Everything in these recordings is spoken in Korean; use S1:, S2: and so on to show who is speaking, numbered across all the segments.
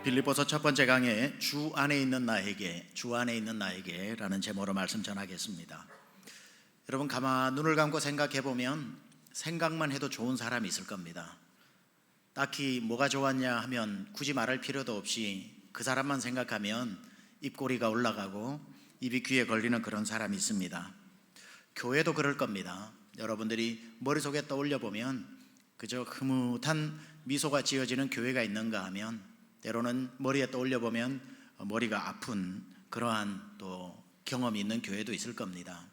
S1: 빌립보서 첫 번째 강의 주 안에 있는 나에게 라는 제목으로 말씀 전하겠습니다. 여러분 눈을 감고 생각해 보면 생각만 해도 좋은 사람이 있을 겁니다. 딱히 뭐가 좋았냐 하면 굳이 말할 필요도 없이 그 사람만 생각하면 입꼬리가 올라가고 입이 귀에 걸리는 그런 사람이 있습니다. 교회도 그럴 겁니다. 여러분들이 머릿속에 떠올려 보면 그저 흐뭇한 미소가 지어지는 교회가 있는가 하면 때로는 머리에 떠올려 보면 머리가 아픈 그러한 또 경험이 있는 교회도 있을 겁니다.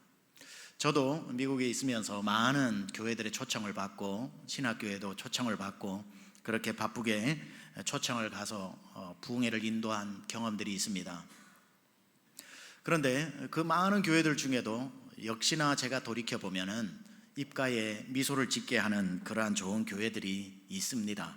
S1: 저도 미국에 있으면서 많은 교회들의 초청을 받고 신학교에도 초청을 받고 그렇게 바쁘게 초청을 가서 부흥회를 인도한 경험들이 있습니다. 그런데 그 많은 교회들 중에도 역시나 제가 돌이켜보면은 입가에 미소를 짓게 하는 그러한 좋은 교회들이 있습니다.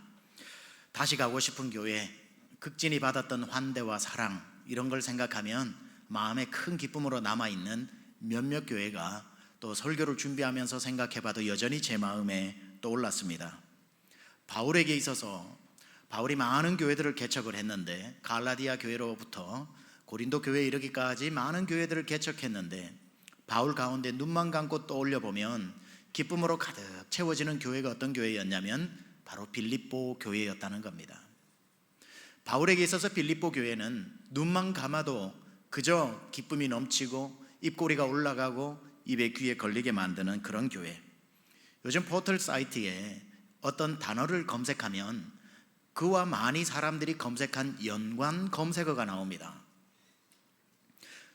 S1: 다시 가고 싶은 교회, 극진히 받았던 환대와 사랑 이런 걸 생각하면 마음에 큰 기쁨으로 남아있는 몇몇 교회가 또 설교를 준비하면서 생각해봐도 여전히 제 마음에 떠올랐습니다. 바울에게 있어서 바울이 많은 교회들을 개척을 했는데 갈라디아 교회로부터 고린도 교회에 이르기까지 많은 교회들을 개척했는데 바울 가운데 눈만 감고 떠올려 보면 기쁨으로 가득 채워지는 교회가 어떤 교회였냐면 바로 빌립보 교회였다는 겁니다. 바울에게 있어서 빌립보 교회는 눈만 감아도 그저 기쁨이 넘치고 입꼬리가 올라가고 입에 귀에 걸리게 만드는 그런 교회. 요즘 포털 사이트에 어떤 단어를 검색하면 그와 많이 사람들이 검색한 연관 검색어가 나옵니다.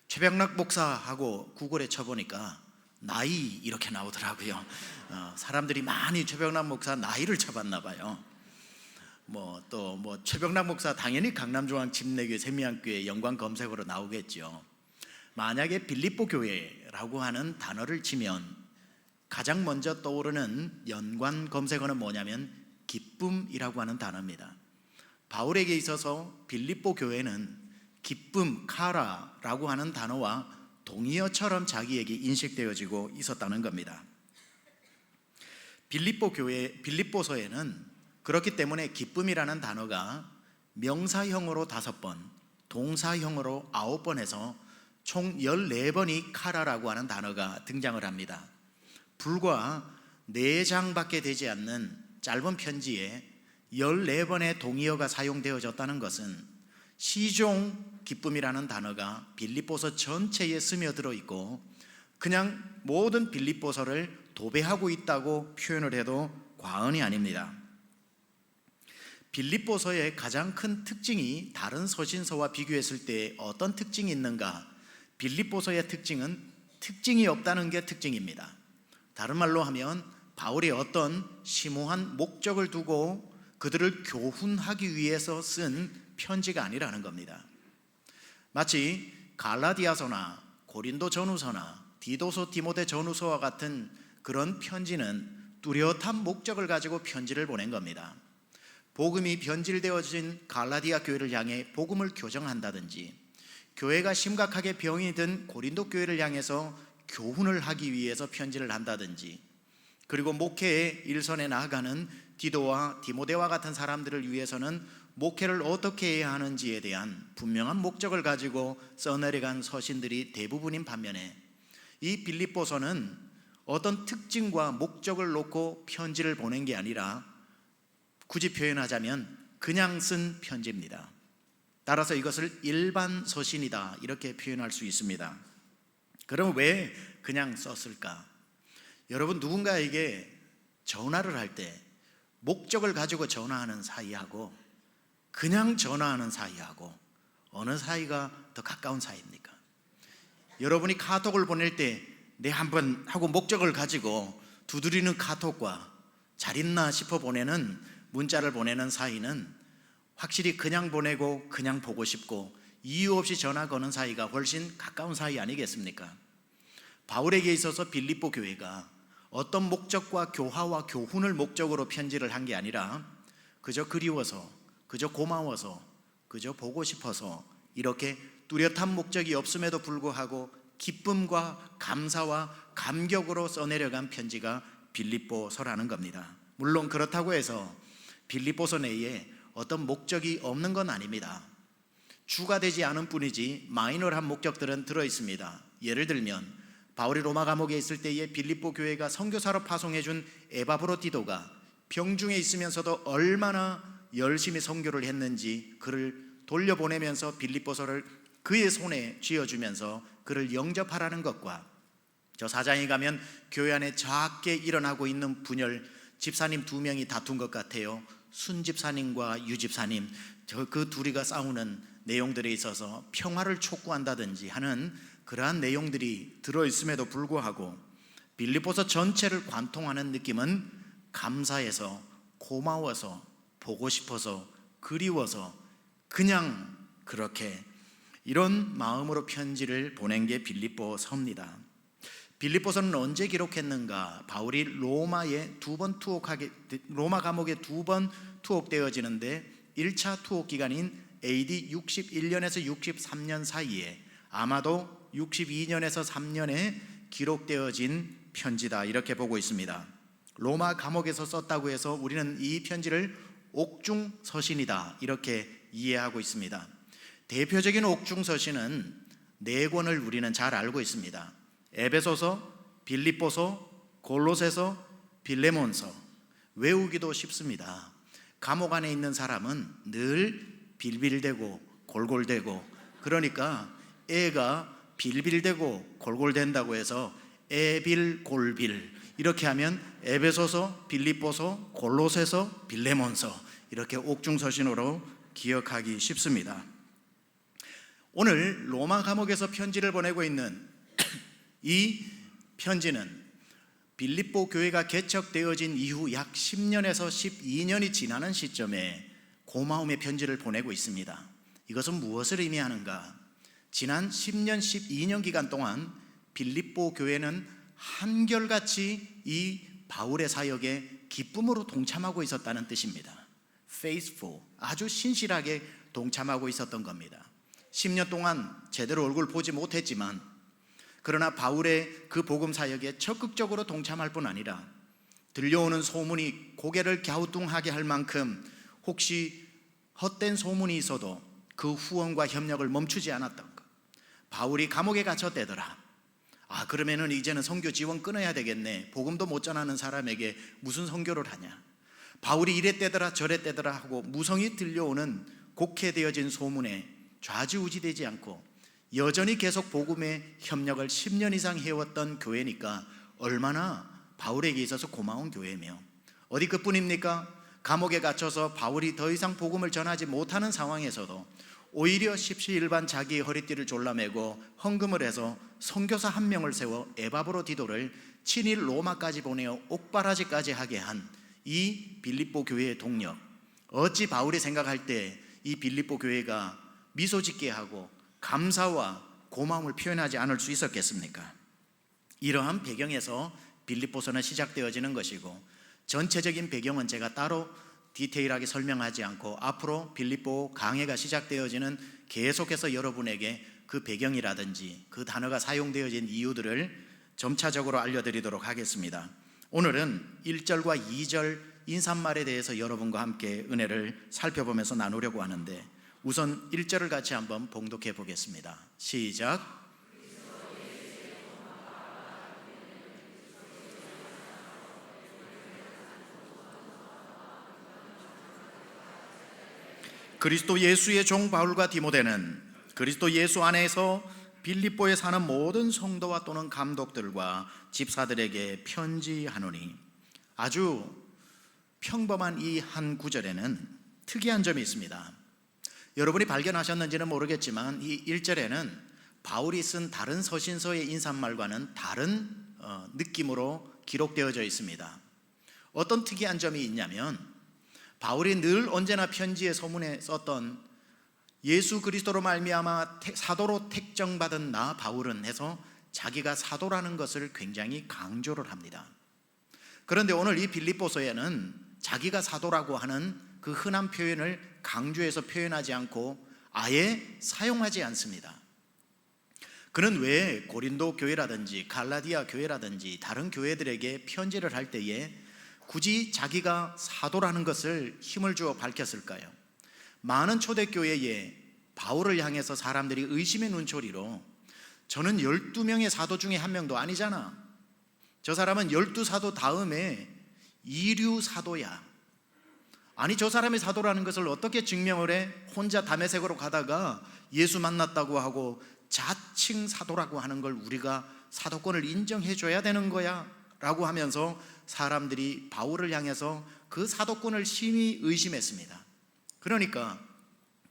S1: 최병락 목사하고 구글에 쳐보니까 나이 이렇게 나오더라고요. 사람들이 많이 최병락 목사 나이를 쳐봤나 봐요. 최병락 목사 당연히 강남중앙 침례교회 세미양교회 연관 검색어로 나오겠죠. 만약에 빌립보 교회라고 하는 단어를 치면 가장 먼저 떠오르는 연관 검색어는 뭐냐면 기쁨이라고 하는 단어입니다. 바울에게 있어서 빌립보 교회는 기쁨, 카라라고 하는 단어와 동의어처럼 자기에게 인식되어지고 있었다는 겁니다. 빌립보서에는 그렇기 때문에 기쁨이라는 단어가 명사형으로 5번, 동사형으로 9번 해서 총 14번이 카라라고 하는 단어가 등장을 합니다. 불과 4장밖에 되지 않는 짧은 편지에 14번의 동의어가 사용되어졌다는 것은 시종 기쁨이라는 단어가 빌립보서 전체에 스며들어 있고 그냥 모든 빌립보서를 도배하고 있다고 표현을 해도 과언이 아닙니다. 빌립보서의 가장 큰 특징이 다른 서신서와 비교했을 때 어떤 특징이 있는가? 빌립보서의 특징은 특징이 없다는 게 특징입니다. 다른 말로 하면 바울이 어떤 심오한 목적을 두고 그들을 교훈하기 위해서 쓴 편지가 아니라는 겁니다. 마치 갈라디아서나 고린도 전후서나 디도서 디모데 전후서와 같은 그런 편지는 뚜렷한 목적을 가지고 편지를 보낸 겁니다. 복음이 변질되어진 갈라디아 교회를 향해 복음을 교정한다든지 교회가 심각하게 병이 든 고린도 교회를 향해서 교훈을 하기 위해서 편지를 한다든지 그리고 목회의 일선에 나아가는 디도와 디모데와 같은 사람들을 위해서는 목회를 어떻게 해야 하는지에 대한 분명한 목적을 가지고 써내려간 서신들이 대부분인 반면에 이 빌립보서는 어떤 특징과 목적을 놓고 편지를 보낸 게 아니라 굳이 표현하자면 그냥 쓴 편지입니다. 따라서 이것을 일반 서신이다 이렇게 표현할 수 있습니다. 그럼 왜 그냥 썼을까? 여러분 누군가에게 전화를 할 때 목적을 가지고 전화하는 사이하고 그냥 전화하는 사이하고 어느 사이가 더 가까운 사이입니까? 여러분이 카톡을 보낼 때 내 한번 하고 목적을 가지고 두드리는 카톡과 잘 있나 싶어 보내는 문자를 보내는 사이는 확실히 그냥 보내고 그냥 보고 싶고 이유 없이 전화 거는 사이가 훨씬 가까운 사이 아니겠습니까? 바울에게 있어서 빌립보 교회가 어떤 목적과 교화와 교훈을 목적으로 편지를 한 게 아니라 그저 그리워서, 그저 고마워서, 그저 보고 싶어서 이렇게 뚜렷한 목적이 없음에도 불구하고 기쁨과 감사와 감격으로 써내려간 편지가 빌립보서라는 겁니다. 물론 그렇다고 해서 빌립보서 내에 어떤 목적이 없는 건 아닙니다. 주가 되지 않은 뿐이지 마이너한 목적들은 들어 있습니다. 예를 들면 바울이 로마 감옥에 있을 때에 빌립보 교회가 선교사로 파송해준 에바브로디도가 병중에 있으면서도 얼마나 열심히 선교를 했는지 그를 돌려보내면서 빌립보서를 그의 손에 쥐어주면서 그를 영접하라는 것과, 저 4장에 가면 교회 안에 작게 일어나고 있는 분열, 집사님 2명이 다툰 것 같아요. 순 집사님과 유 집사님, 그 둘이가 싸우는 내용들에 있어서 평화를 촉구한다든지 하는 그러한 내용들이 들어있음에도 불구하고 빌립보서 전체를 관통하는 느낌은 감사해서, 고마워서, 보고 싶어서, 그리워서 그냥 그렇게 이런 마음으로 편지를 보낸 게 빌립보서입니다. 빌립보서는 언제 기록했는가? 바울이 로마 감옥에 2번 투옥되어지는데 1차 투옥 기간인 AD 61년에서 63년 사이에 아마도 62년에서 3년에 기록되어진 편지다, 이렇게 보고 있습니다. 로마 감옥에서 썼다고 해서 우리는 이 편지를 옥중서신이다 이렇게 이해하고 있습니다. 대표적인 옥중서신은 4권을 우리는 잘 알고 있습니다. 에베소서, 빌립보서, 골로새서, 빌레몬서. 외우기도 쉽습니다. 감옥 안에 있는 사람은 늘 빌빌대고 골골대고, 그러니까 애가 빌빌대고 골골댄다고 해서 애빌골빌 이렇게 하면 에베소서, 빌립보서, 골로새서, 빌레몬서, 이렇게 옥중서신으로 기억하기 쉽습니다. 오늘 로마 감옥에서 편지를 보내고 있는 이 편지는 빌립보 교회가 개척되어진 이후 약 10년에서 12년이 지나는 시점에 고마움의 편지를 보내고 있습니다. 이것은 무엇을 의미하는가? 지난 10년, 12년 기간 동안 빌립보 교회는 한결같이 이 바울의 사역에 기쁨으로 동참하고 있었다는 뜻입니다. faithful, 아주 신실하게 동참하고 있었던 겁니다. 10년 동안 제대로 얼굴 보지 못했지만, 그러나 바울의 그 복음 사역에 적극적으로 동참할 뿐 아니라 들려오는 소문이 고개를 갸우뚱하게 할 만큼 혹시 헛된 소문이 있어도 그 후원과 협력을 멈추지 않았던 것. 바울이 감옥에 갇혔대더라. 그러면은 이제는 선교 지원 끊어야 되겠네. 복음도 못 전하는 사람에게 무슨 선교를 하냐. 바울이 이랬대더라 저랬대더라 하고 무성이 들려오는 곡해되어진 소문에 좌지우지되지 않고 여전히 계속 복음의 협력을 10년 이상 해왔던 교회니까 얼마나 바울에게 있어서 고마운 교회며, 어디 그뿐입니까? 감옥에 갇혀서 바울이 더 이상 복음을 전하지 못하는 상황에서도 오히려 십시일반 자기의 허리띠를 졸라매고 헌금을 해서 선교사 1명을 세워 에바브로디도를 친일 로마까지 보내어 옥바라지까지 하게 한 이 빌립보 교회의 동력, 어찌 바울이 생각할 때 이 빌립보 교회가 미소 짓게 하고 감사와 고마움을 표현하지 않을 수 있었겠습니까? 이러한 배경에서 빌립보서는 시작되어지는 것이고, 전체적인 배경은 제가 따로 디테일하게 설명하지 않고 앞으로 빌립보 강해가 시작되어지는 계속해서 여러분에게 그 배경이라든지 그 단어가 사용되어진 이유들을 점차적으로 알려드리도록 하겠습니다. 오늘은 1절과 2절 인사말에 대해서 여러분과 함께 은혜를 살펴보면서 나누려고 하는데, 우선 1절을 같이 한번 봉독해 보겠습니다. 시작. 그리스도 예수의 종 바울과 디모데는 그리스도 예수 안에서 빌립보에 사는 모든 성도와 또는 감독들과 집사들에게 편지하노니. 아주 평범한 이 한 구절에는 특이한 점이 있습니다. 여러분이 발견하셨는지는 모르겠지만 이 1절에는 바울이 쓴 다른 서신서의 인사말과는 다른 느낌으로 기록되어져 있습니다. 어떤 특이한 점이 있냐면, 바울이 늘 언제나 편지의 서문에 썼던 예수 그리스도로 말미암아 사도로 택정받은 나 바울은 해서 자기가 사도라는 것을 굉장히 강조를 합니다. 그런데 오늘 이 빌립보서에는 자기가 사도라고 하는 그 흔한 표현을 강조해서 표현하지 않고 아예 사용하지 않습니다. 그는 왜 고린도 교회라든지 갈라디아 교회라든지 다른 교회들에게 편지를 할 때에 굳이 자기가 사도라는 것을 힘을 주어 밝혔을까요? 많은 초대교회에 바울을 향해서 사람들이 의심의 눈초리로 저는 12명의 사도 중에 한 명도 아니잖아, 저 사람은 12사도 다음에 이류 사도야, 아니 저 사람이 사도라는 것을 어떻게 증명을 해? 혼자 다메섹으로 가다가 예수 만났다고 하고 자칭 사도라고 하는 걸 우리가 사도권을 인정해 줘야 되는 거야 라고 하면서 사람들이 바울을 향해서 그 사도권을 심히 의심했습니다. 그러니까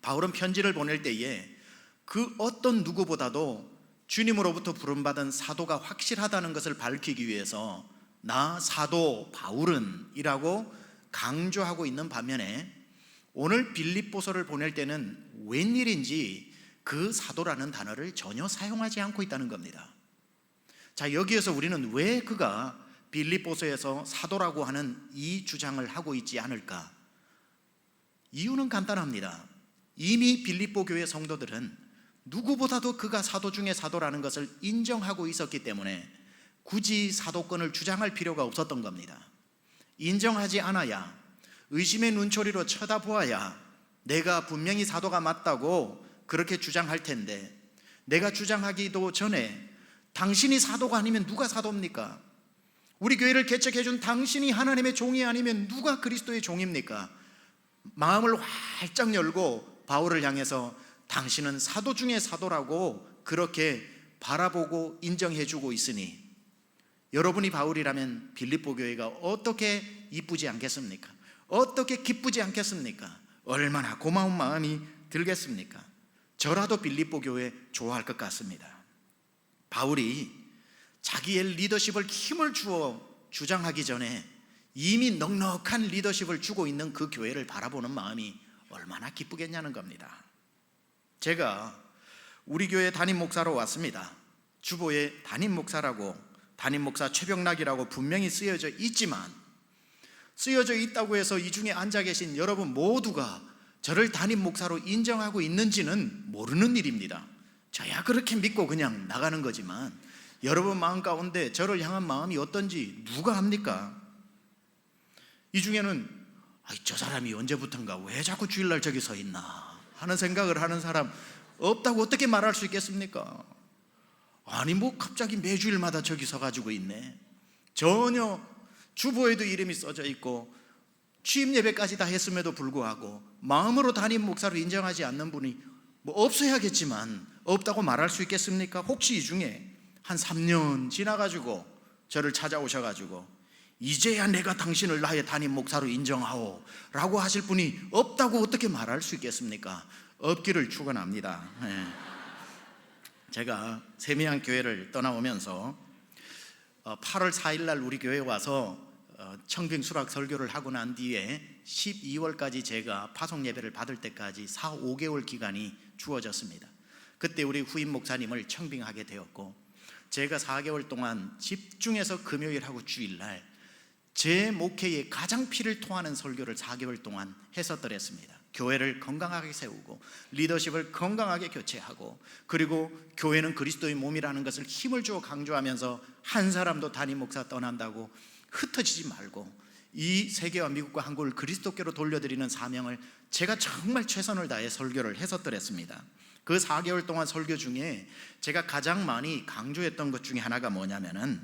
S1: 바울은 편지를 보낼 때에 그 어떤 누구보다도 주님으로부터 부름받은 사도가 확실하다는 것을 밝히기 위해서 나 사도 바울은 이라고 강조하고 있는 반면에 오늘 빌립보서를 보낼 때는 웬일인지 그 사도라는 단어를 전혀 사용하지 않고 있다는 겁니다. 자, 여기에서 우리는 왜 그가 빌립보서에서 사도라고 하는 이 주장을 하고 있지 않을까? 이유는 간단합니다. 이미 빌립보 교회 성도들은 누구보다도 그가 사도 중에 사도라는 것을 인정하고 있었기 때문에 굳이 사도권을 주장할 필요가 없었던 겁니다. 인정하지 않아야, 의심의 눈초리로 쳐다보아야 내가 분명히 사도가 맞다고 그렇게 주장할 텐데, 내가 주장하기도 전에 당신이 사도가 아니면 누가 사도입니까? 우리 교회를 개척해준 당신이 하나님의 종이 아니면 누가 그리스도의 종입니까? 마음을 활짝 열고 바울을 향해서 당신은 사도 중에 사도라고 그렇게 바라보고 인정해주고 있으니 여러분이 바울이라면 빌립보 교회가 어떻게 이쁘지 않겠습니까? 어떻게 기쁘지 않겠습니까? 얼마나 고마운 마음이 들겠습니까? 저라도 빌립보 교회 좋아할 것 같습니다. 바울이 자기의 리더십을 힘을 주어 주장하기 전에 이미 넉넉한 리더십을 주고 있는 그 교회를 바라보는 마음이 얼마나 기쁘겠냐는 겁니다. 제가 우리 교회 담임 목사로 왔습니다. 주보에 담임 목사라고, 담임 목사 최병락이라고 분명히 쓰여져 있지만, 쓰여져 있다고 해서 이 중에 앉아 계신 여러분 모두가 저를 담임 목사로 인정하고 있는지는 모르는 일입니다. 저야 그렇게 믿고 그냥 나가는 거지만 여러분 마음 가운데 저를 향한 마음이 어떤지 누가 합니까? 이 중에는 저 사람이 언제부턴가 왜 자꾸 주일날 저기 서 있나 하는 생각을 하는 사람 없다고 어떻게 말할 수 있겠습니까? 아니 뭐 갑자기 매주일마다 저기 서가지고 있네. 전혀 주보에도 이름이 써져 있고 취임 예배까지 다 했음에도 불구하고 마음으로 담임 목사로 인정하지 않는 분이 뭐 없어야겠지만 없다고 말할 수 있겠습니까? 혹시 이 중에 한 3년 지나가지고 저를 찾아오셔가지고 이제야 내가 당신을 나의 담임 목사로 인정하오 라고 하실 분이 없다고 어떻게 말할 수 있겠습니까? 없기를 축원합니다. 제가 세미양 교회를 떠나오면서 8월 4일 날 우리 교회에 와서 청빙 수락 설교를 하고 난 뒤에 12월까지 제가 파송 예배를 받을 때까지 4, 5개월 기간이 주어졌습니다. 그때 우리 후임 목사님을 청빙하게 되었고, 제가 4개월 동안 집중해서 금요일하고 주일날 제 목회에 가장 피를 토하는 설교를 4개월 동안 했었더랬습니다. 교회를 건강하게 세우고 리더십을 건강하게 교체하고, 그리고 교회는 그리스도의 몸이라는 것을 힘을 주어 강조하면서 한 사람도 담임 목사 떠난다고 흩어지지 말고 이 세계와 미국과 한국을 그리스도께로 돌려드리는 사명을 제가 정말 최선을 다해 설교를 했었더랬습니다. 그 4개월 동안 설교 중에 제가 가장 많이 강조했던 것 중에 하나가 뭐냐면은,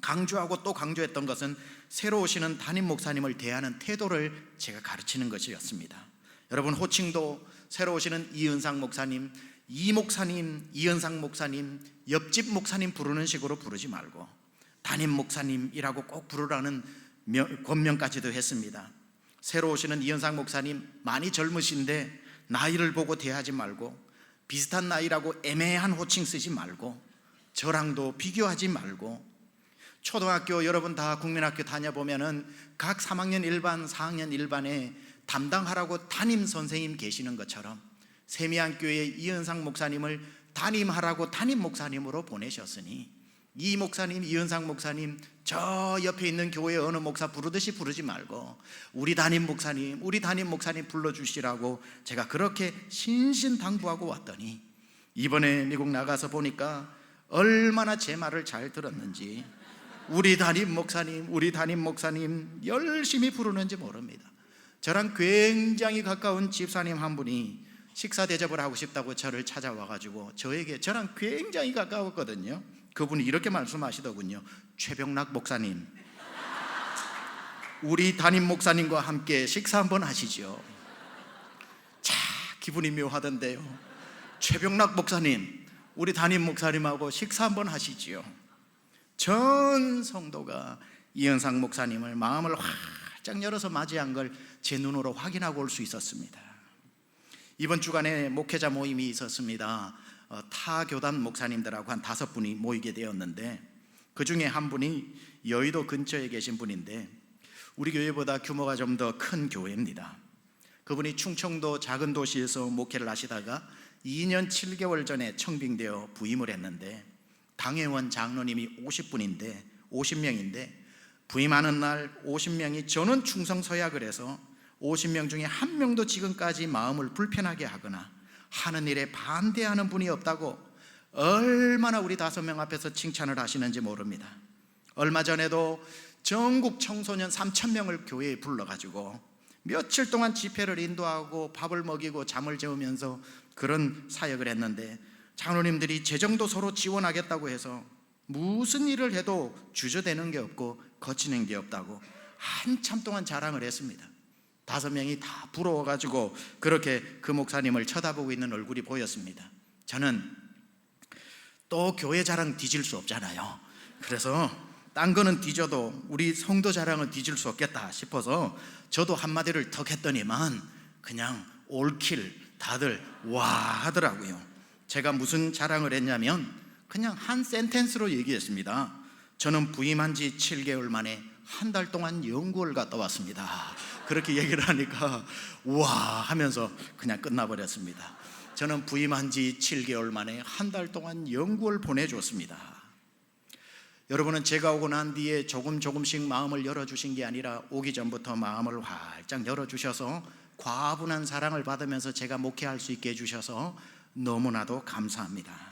S1: 강조하고 또 강조했던 것은 새로 오시는 담임 목사님을 대하는 태도를 제가 가르치는 것이었습니다. 여러분, 호칭도 새로 오시는 이은상 목사님, 이 목사님, 이은상 목사님, 옆집 목사님 부르는 식으로 부르지 말고 담임 목사님이라고 꼭 부르라는 권명까지도 했습니다. 새로 오시는 이은상 목사님 많이 젊으신데 나이를 보고 대하지 말고, 비슷한 나이라고 애매한 호칭 쓰지 말고, 저랑도 비교하지 말고, 초등학교 여러분 다 국민학교 다녀보면은 각 3학년 1반, 4학년 1반에 담당하라고 담임 선생님 계시는 것처럼 세미안교회 이은상 목사님을 담임하라고 담임 목사님으로 보내셨으니 이 목사님, 이은상 목사님 저 옆에 있는 교회 어느 목사 부르듯이 부르지 말고 우리 담임 목사님, 우리 담임 목사님 불러주시라고 제가 그렇게 신신당부하고 왔더니 이번에 미국 나가서 보니까 얼마나 제 말을 잘 들었는지 우리 담임 목사님, 우리 담임 목사님 열심히 부르는지 모릅니다. 저랑 굉장히 가까운 집사님 한 분이 식사 대접을 하고 싶다고 저를 찾아와가지고 저랑 굉장히 가까웠거든요. 그분이 이렇게 말씀하시더군요. 최병락 목사님, 우리 담임 목사님과 함께 식사 한번 하시죠. 자, 기분이 묘하던데요. 최병락 목사님, 우리 담임 목사님하고 식사 한번 하시지요. 전 성도가 이현상 목사님을 마음을 활짝 열어서 맞이한 걸 제 눈으로 확인하고 올 수 있었습니다. 이번 주간에 목회자 모임이 있었습니다. 타 교단 목사님들하고 한 5분이 모이게 되었는데, 그 중에 한 분이 여의도 근처에 계신 분인데 우리 교회보다 규모가 좀 더 큰 교회입니다. 그분이 충청도 작은 도시에서 목회를 하시다가 2년 7개월 전에 청빙되어 부임을 했는데, 당회원 장로님이 50명인데 부임하는 날 50명이 저는 충성서약을 해서 50명 중에 한 명도 지금까지 마음을 불편하게 하거나 하는 일에 반대하는 분이 없다고 얼마나 우리 5명 앞에서 칭찬을 하시는지 모릅니다. 얼마 전에도 전국 청소년 3,000명을 교회에 불러가지고 며칠 동안 집회를 인도하고 밥을 먹이고 잠을 재우면서 그런 사역을 했는데, 장로님들이 재정도 서로 지원하겠다고 해서 무슨 일을 해도 주저되는 게 없고 거치는 게 없다고 한참 동안 자랑을 했습니다. 5명이 다 부러워가지고 그렇게 그 목사님을 쳐다보고 있는 얼굴이 보였습니다. 저는 또 교회 자랑 뒤질 수 없잖아요. 그래서 딴 거는 뒤져도 우리 성도 자랑은 뒤질 수 없겠다 싶어서 저도 한마디를 턱 했더니만 그냥 올킬 다들 와 하더라고요. 제가 무슨 자랑을 했냐면 그냥 한 센텐스로 얘기했습니다. 저는 부임한 지 7개월 만에 한 달 동안 연구를 갔다 왔습니다. 그렇게 얘기를 하니까 와 하면서 그냥 끝나버렸습니다. 저는 부임한 지 7개월 만에 한 달 동안 연구를 보내줬습니다. 여러분은 제가 오고 난 뒤에 조금씩 마음을 열어주신 게 아니라 오기 전부터 마음을 활짝 열어주셔서 과분한 사랑을 받으면서 제가 목회할 수 있게 해주셔서 너무나도 감사합니다.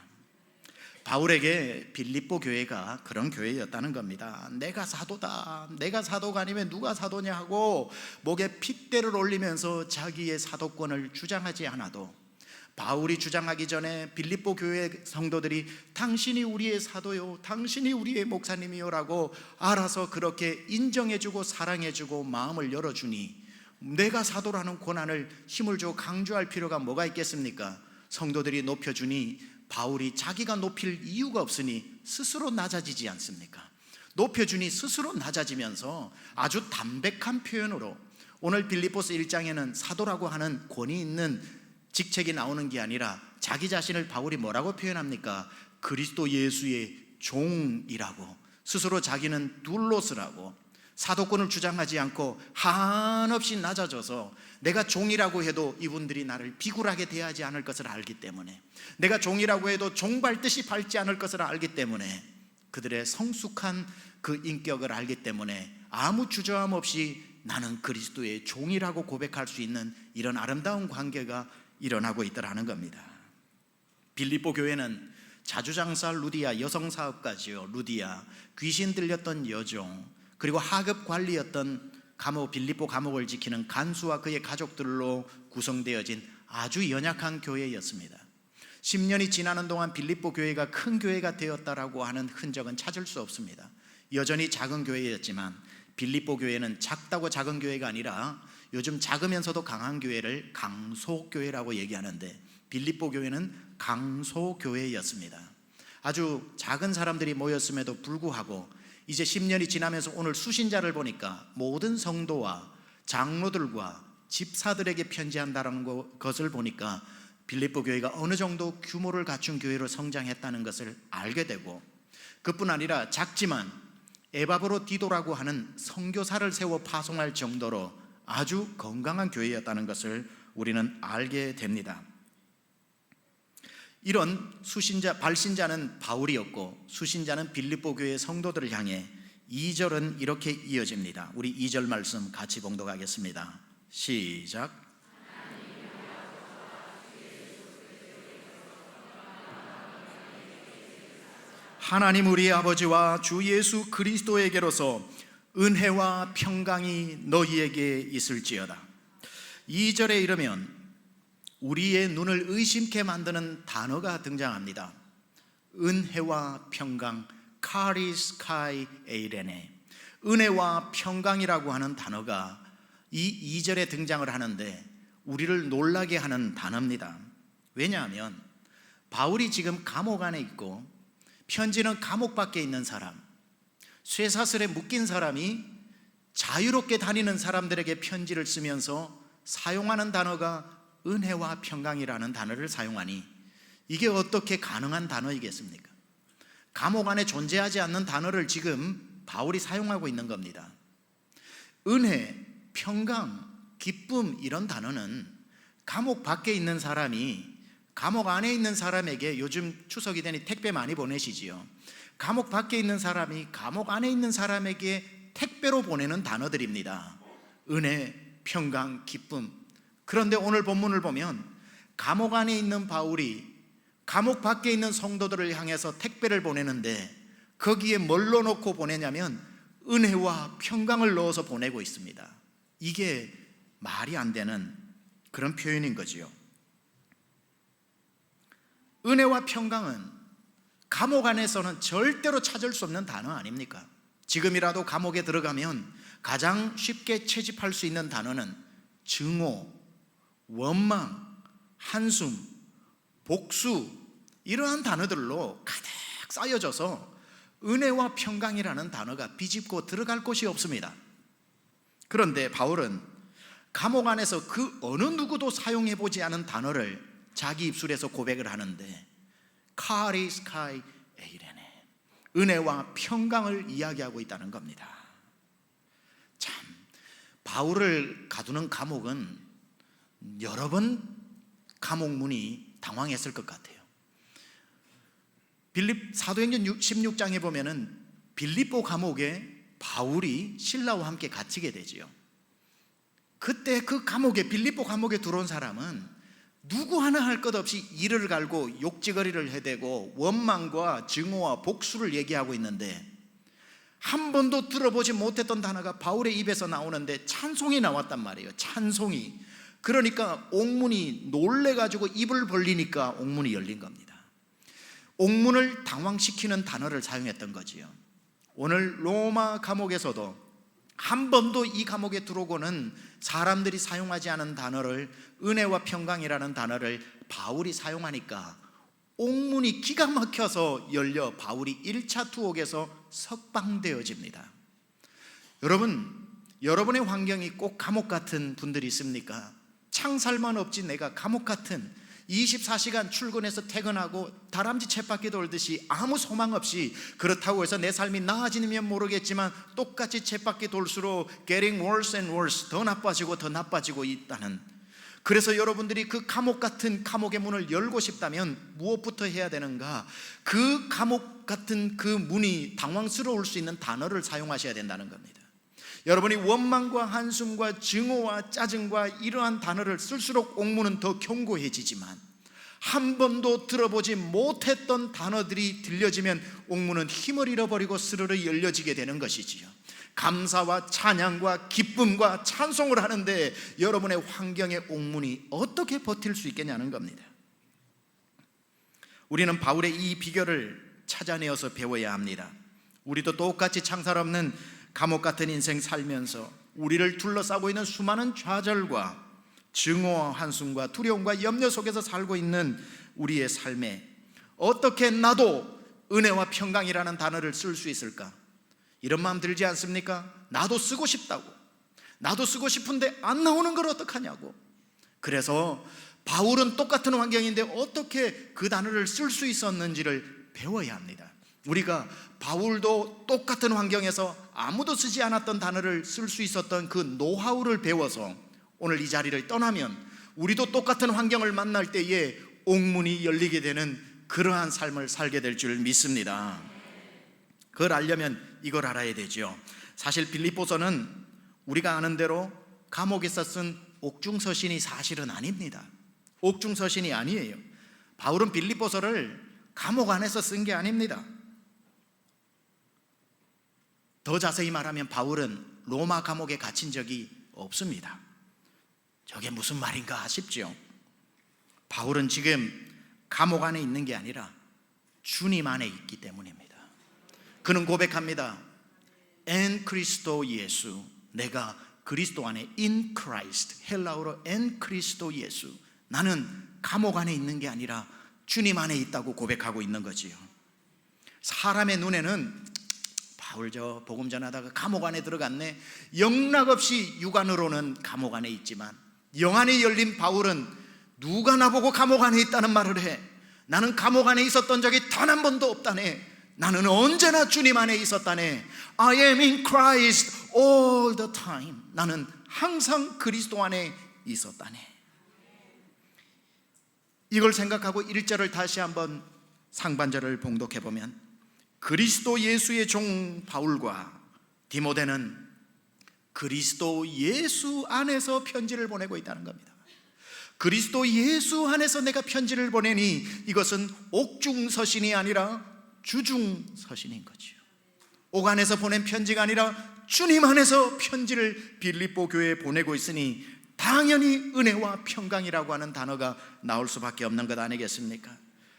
S1: 바울에게 빌립보 교회가 그런 교회였다는 겁니다. 내가 사도다, 내가 사도가 아니면 누가 사도냐 하고 목에 핏대를 올리면서 자기의 사도권을 주장하지 않아도, 바울이 주장하기 전에 빌립보 교회 성도들이 당신이 우리의 사도요, 당신이 우리의 목사님이요 라고 알아서 그렇게 인정해주고 사랑해주고 마음을 열어주니 내가 사도라는 권한을 힘을 줘 강조할 필요가 뭐가 있겠습니까? 성도들이 높여주니 바울이 자기가 높일 이유가 없으니 스스로 낮아지지 않습니까? 높여주니 스스로 낮아지면서 아주 담백한 표현으로, 오늘 빌립보서 1장에는 사도라고 하는 권위 있는 직책이 나오는 게 아니라 자기 자신을 바울이 뭐라고 표현합니까? 그리스도 예수의 종이라고, 스스로 자기는 둘로스라고 사도권을 주장하지 않고 한없이 낮아져서 내가 종이라고 해도 이분들이 나를 비굴하게 대하지 않을 것을 알기 때문에, 내가 종이라고 해도 종 밟듯이 밟지 않을 것을 알기 때문에, 그들의 성숙한 그 인격을 알기 때문에 아무 주저함 없이 나는 그리스도의 종이라고 고백할 수 있는 이런 아름다운 관계가 일어나고 있더라는 겁니다. 빌립보 교회는 자주장사 루디아, 여성사업가지요 루디아, 귀신 들렸던 여종, 그리고 하급 관리였던 빌립보 감옥을 지키는 간수와 그의 가족들로 구성되어진 아주 연약한 교회였습니다. 10년이 지나는 동안 빌립보 교회가 큰 교회가 되었다라고 하는 흔적은 찾을 수 없습니다. 여전히 작은 교회였지만 빌립보 교회는 작다고 작은 교회가 아니라 요즘 작으면서도 강한 교회를 강소교회라고 얘기하는데, 빌립보 교회는 강소교회였습니다. 아주 작은 사람들이 모였음에도 불구하고 이제 10년이 지나면서 오늘 수신자를 보니까 모든 성도와 장로들과 집사들에게 편지한다는 것을 보니까 빌립보 교회가 어느 정도 규모를 갖춘 교회로 성장했다는 것을 알게 되고, 그뿐 아니라 작지만 에바브로디도라고 하는 선교사를 세워 파송할 정도로 아주 건강한 교회였다는 것을 우리는 알게 됩니다. 이런 발신자는 바울이었고 수신자는 빌립보 교회 성도들을 향해 2절은 이렇게 이어집니다. 우리 2절 말씀 같이 봉독하겠습니다. 시작. 하나님 우리 아버지와 주 예수 그리스도에게로서 은혜와 평강이 너희에게 있을지어다. 2절에 이르면 우리의 눈을 의심케 만드는 단어가 등장합니다. 은혜와 평강, 카리스 카이 에이레네. 은혜와 평강이라고 하는 단어가 이 2절에 등장을 하는데 우리를 놀라게 하는 단어입니다. 왜냐하면 바울이 지금 감옥 안에 있고 편지는 감옥 밖에 있는 사람, 쇠사슬에 묶인 사람이 자유롭게 다니는 사람들에게 편지를 쓰면서 사용하는 단어가 은혜와 평강이라는 단어를 사용하니 이게 어떻게 가능한 단어이겠습니까? 감옥 안에 존재하지 않는 단어를 지금 바울이 사용하고 있는 겁니다. 은혜, 평강, 기쁨 이런 단어는 감옥 밖에 있는 사람이 감옥 안에 있는 사람에게, 요즘 추석이 되니 택배 많이 보내시지요. 감옥 밖에 있는 사람이 감옥 안에 있는 사람에게 택배로 보내는 단어들입니다. 은혜, 평강, 기쁨. 그런데 오늘 본문을 보면 감옥 안에 있는 바울이 감옥 밖에 있는 성도들을 향해서 택배를 보내는데 거기에 뭘로 넣고 보내냐면 은혜와 평강을 넣어서 보내고 있습니다. 이게 말이 안 되는 그런 표현인 거지요. 은혜와 평강은 감옥 안에서는 절대로 찾을 수 없는 단어 아닙니까? 지금이라도 감옥에 들어가면 가장 쉽게 채집할 수 있는 단어는 증오, 원망, 한숨, 복수 이러한 단어들로 가득 쌓여져서 은혜와 평강이라는 단어가 비집고 들어갈 곳이 없습니다. 그런데 바울은 감옥 안에서 그 어느 누구도 사용해보지 않은 단어를 자기 입술에서 고백을 하는데 카리스카이 에이레네, 은혜와 평강을 이야기하고 있다는 겁니다. 참, 바울을 가두는 감옥은 여러 번 감옥 문이 당황했을 것 같아요. 사도행전 16장에 보면은 빌립보 감옥에 바울이 신라와 함께 갇히게 되지요. 그때 그 감옥에, 빌립보 감옥에 들어온 사람은 누구 하나 할 것 없이 이를 갈고 욕지거리를 해대고 원망과 증오와 복수를 얘기하고 있는데 한 번도 들어보지 못했던 단어가 바울의 입에서 나오는데 찬송이 나왔단 말이에요. 찬송이. 그러니까 옥문이 놀래가지고 입을 벌리니까 옥문이 열린 겁니다. 옥문을 당황시키는 단어를 사용했던 거지요. 오늘 로마 감옥에서도 한 번도 이 감옥에 들어오고는 사람들이 사용하지 않은 단어를, 은혜와 평강이라는 단어를 바울이 사용하니까 옥문이 기가 막혀서 열려 바울이 1차 투옥에서 석방되어집니다. 여러분, 여러분의 환경이 꼭 감옥 같은 분들이 있습니까? 창살만 없지 내가 감옥 같은, 24시간 출근해서 퇴근하고 다람쥐 쳇바퀴 돌듯이 아무 소망 없이, 그렇다고 해서 내 삶이 나아지면 모르겠지만 똑같이 쳇바퀴 돌수록 getting worse and worse, 더 나빠지고 더 나빠지고 있다는, 그래서 여러분들이 그 감옥 같은 감옥의 문을 열고 싶다면 무엇부터 해야 되는가? 그 감옥 같은 그 문이 당황스러울 수 있는 단어를 사용하셔야 된다는 겁니다. 여러분이 원망과 한숨과 증오와 짜증과 이러한 단어를 쓸수록 옥문은 더 견고해지지만 한 번도 들어보지 못했던 단어들이 들려지면 옥문은 힘을 잃어버리고 스르르 열려지게 되는 것이지요. 감사와 찬양과 기쁨과 찬송을 하는데 여러분의 환경의 옥문이 어떻게 버틸 수 있겠냐는 겁니다. 우리는 바울의 이 비결을 찾아내어서 배워야 합니다. 우리도 똑같이 창살 없는 감옥 같은 인생 살면서 우리를 둘러싸고 있는 수많은 좌절과 증오와 한숨과 두려움과 염려 속에서 살고 있는 우리의 삶에 어떻게 나도 은혜와 평강이라는 단어를 쓸 수 있을까? 이런 마음 들지 않습니까? 나도 쓰고 싶다고, 나도 쓰고 싶은데 안 나오는 걸 어떡하냐고. 그래서 바울은 똑같은 환경인데 어떻게 그 단어를 쓸 수 있었는지를 배워야 합니다. 우리가 바울도 똑같은 환경에서 아무도 쓰지 않았던 단어를 쓸 수 있었던 그 노하우를 배워서 오늘 이 자리를 떠나면 우리도 똑같은 환경을 만날 때에 옥문이 열리게 되는 그러한 삶을 살게 될 줄 믿습니다. 그걸 알려면 이걸 알아야 되죠. 사실 빌립보서는 우리가 아는 대로 감옥에서 쓴 옥중서신이 사실은 아닙니다. 옥중서신이 아니에요. 바울은 빌립보서를 감옥 안에서 쓴 게 아닙니다. 더 자세히 말하면 바울은 로마 감옥에 갇힌 적이 없습니다. 저게 무슨 말인가 싶죠. 바울은 지금 감옥 안에 있는 게 아니라 주님 안에 있기 때문입니다. 그는 고백합니다. en 그리스도 예수, 내가 그리스도 안에 in Christ, 헬라어로 en 그리스도 예수, 나는 감옥 안에 있는 게 아니라 주님 안에 있다고 고백하고 있는 거지요. 사람의 눈에는 바울 저 복음 전하다가 감옥 안에 들어갔네, 영락없이 육안으로는 감옥 안에 있지만 영 안에 열린 바울은 누가 나보고 감옥 안에 있다는 말을 해? 나는 감옥 안에 있었던 적이 단 한 번도 없다네. 나는 언제나 주님 안에 있었다네. I am in Christ all the time. 나는 항상 그리스도 안에 있었다네. 이걸 생각하고 1절을 다시 한번 상반절을 봉독해 보면, 그리스도 예수의 종 바울과 디모데는 그리스도 예수 안에서 편지를 보내고 있다는 겁니다. 그리스도 예수 안에서 내가 편지를 보내니 이것은 옥중서신이 아니라 주중서신인 거지요. 옥 안에서 보낸 편지가 아니라 주님 안에서 편지를 빌립보 교회에 보내고 있으니 당연히 은혜와 평강이라고 하는 단어가 나올 수밖에 없는 것 아니겠습니까?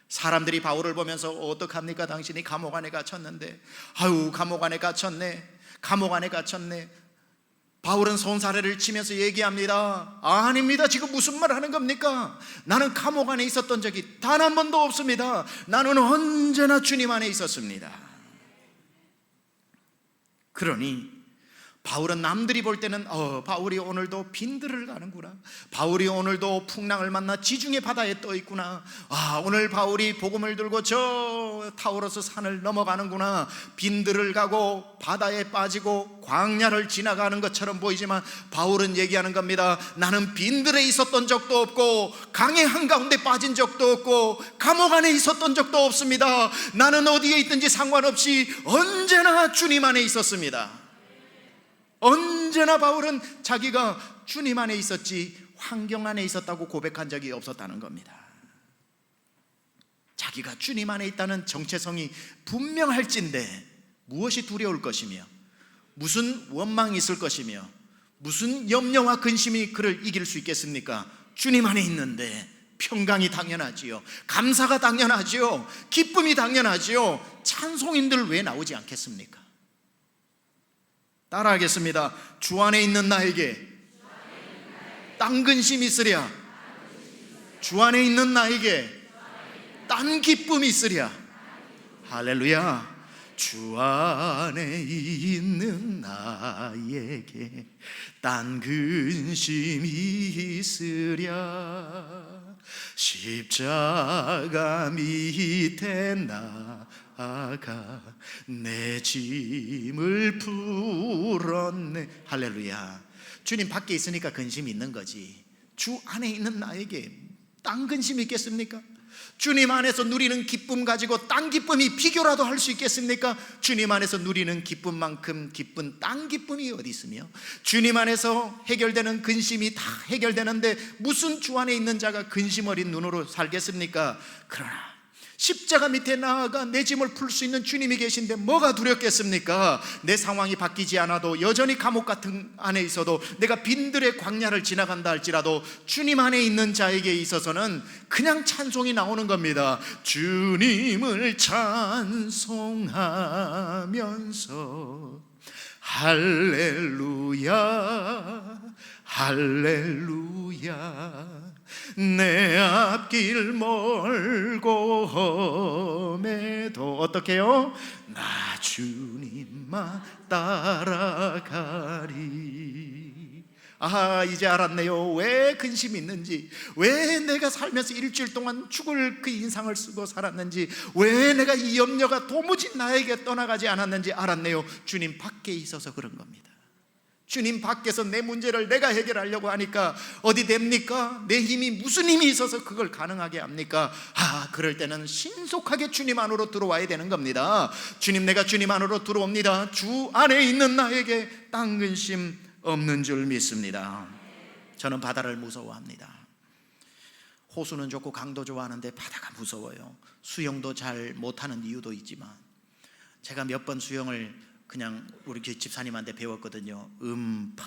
S1: 사람들이 바울을 보면서 어떡합니까? 당신이 감옥 안에 갇혔는데. 아유, 감옥 안에 갇혔네, 감옥 안에 갇혔네. 바울은 손사래를 치면서 얘기합니다. 아닙니다. 지금 무슨 말 하는 겁니까? 나는 감옥 안에 있었던 적이 단 한 번도 없습니다. 나는 언제나 주님 안에 있었습니다. 그러니 바울은 남들이 볼 때는 바울이 오늘도 빈들을 가는구나, 바울이 오늘도 풍랑을 만나 지중해 바다에 떠 있구나, 오늘 바울이 복음을 들고 저 타우로스 산을 넘어가는구나, 빈들을 가고 바다에 빠지고 광야를 지나가는 것처럼 보이지만 바울은 얘기하는 겁니다. 나는 빈들에 있었던 적도 없고 강의 한가운데 빠진 적도 없고 감옥 안에 있었던 적도 없습니다. 나는 어디에 있든지 상관없이 언제나 주님 안에 있었습니다. 언제나 바울은 자기가 주님 안에 있었지 환경 안에 있었다고 고백한 적이 없었다는 겁니다. 자기가 주님 안에 있다는 정체성이 분명할진데 무엇이 두려울 것이며 무슨 원망이 있을 것이며 무슨 염려와 근심이 그를 이길 수 있겠습니까? 주님 안에 있는데 평강이 당연하지요, 감사가 당연하지요, 기쁨이 당연하지요. 찬송인들 왜 나오지 않겠습니까? 따라하겠습니다. 주 안에 있는 나에게 딴 근심이 있으랴, 주 안에 있는 나에게 딴 기쁨이 있으랴. 할렐루야. 주 안에 있는 나에게 딴 근심이 있으랴, 십자가 밑에 나아가 내 짐을 풀었네. 할렐루야. 주님 밖에 있으니까 근심이 있는 거지, 주 안에 있는 나에게 딴 근심이 있겠습니까? 주님 안에서 누리는 기쁨 가지고 딴 기쁨이 비교라도 할 수 있겠습니까? 주님 안에서 누리는 기쁨만큼 기쁜 딴 기쁨이 어디 있으며, 주님 안에서 해결되는 근심이 다 해결되는데 무슨 주 안에 있는 자가 근심 어린 눈으로 살겠습니까? 그러나 십자가 밑에 나아가 내 짐을 풀 수 있는 주님이 계신데 뭐가 두렵겠습니까? 내 상황이 바뀌지 않아도 여전히 감옥 같은 안에 있어도 내가 빈들의 광야를 지나간다 할지라도 주님 안에 있는 자에게 있어서는 그냥 찬송이 나오는 겁니다. 주님을 찬송하면서 할렐루야 할렐루야, 내 앞길 멀고 험해도 어떻게 해요? 나 주님만 따라가리. 이제 알았네요. 왜 근심이 있는지, 왜 내가 살면서 일주일 동안 죽을 그 인상을 쓰고 살았는지, 왜 내가 이 염려가 도무지 나에게 떠나가지 않았는지 알았네요. 주님 밖에 있어서 그런 겁니다. 주님 밖에서 내 문제를 내가 해결하려고 하니까 어디 됩니까? 내 힘이 무슨 힘이 있어서 그걸 가능하게 합니까? 그럴 때는 신속하게 주님 안으로 들어와야 되는 겁니다. 주님, 내가 주님 안으로 들어옵니다. 주 안에 있는 나에게 딴 근심 없는 줄 믿습니다. 저는 바다를 무서워합니다. 호수는 좋고 강도 좋아하는데 바다가 무서워요. 수영도 잘 못하는 이유도 있지만 제가 몇 번 수영을 그냥 우리 집사님한테 배웠거든요. 음파